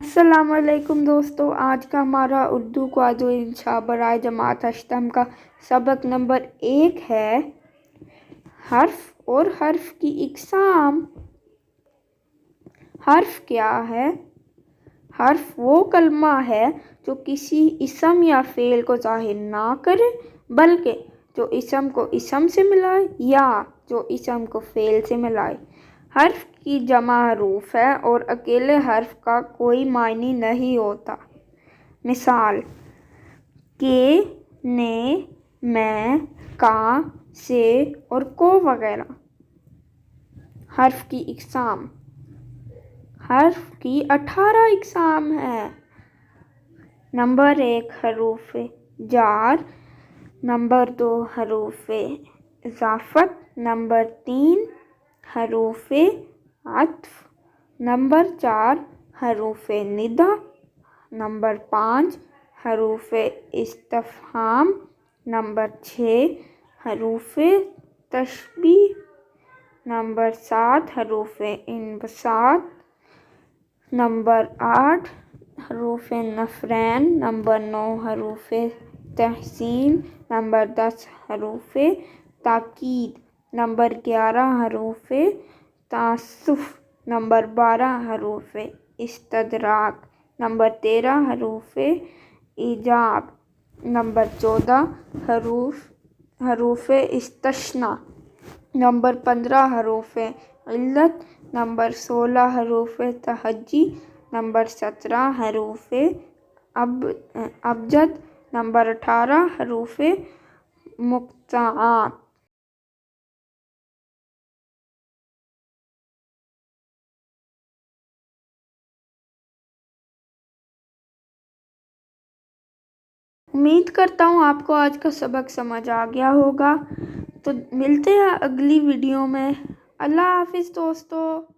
अस्सलाम वालेकुम दोस्तों, आज का हमारा उर्दू का जो इंशा बराए जमात अष्टम का सबक नंबर 1 है हर्फ और हर्फ की इकसाम। हर्फ क्या है? हर्फ वो कलमा है जो किसी इसम या फ़ेल को ज़ाहिर ना करे, बल्कि जो इसम को इसम से मिलाए या जो इसम को फ़ेल से मिलाए। हर्फ की जमा हरूफ है और अकेले हर्फ का कोई मायने नहीं होता। मिसाल के, ने, मैं, का, से और को वगैरह। हर्फ की इकसाम। हर्फ की 18 इकसाम है। नंबर 1 हरूफ जार, नंबर 2 हरूफ इजाफत, नंबर 3 हरूफ अत्फ, नंबर 4 हरूफ निदा, नंबर 5 हरूफ इस्तिफ़हाम, नंबर 6 हरूफ तशबीह, नंबर 7 हरूफ इनबसात, नंबर 8 हरूफ नफ़रैन, नंबर 9 हरूफ तहसीन, नंबर 10 हरूफ ताकीद, नंबर 11 हरूफ तासुफ़, नंबर 12 हरूफ इस्तदराक, नंबर 13 हरूफ ईजाब, नंबर 14 हरूफ इस्तस्ना, नंबर 15 हरूफ इल्लत, नंबर 16 हरूफ तहज्जी, नंबर 17 हरूफ अबजद, नंबर 18 हरूफ मुक़त्तआत। उम्मीद करता हूँ आपको आज का सबक समझ आ गया होगा। तो मिलते हैं अगली वीडियो में। अल्लाह हाफिज़ दोस्तों।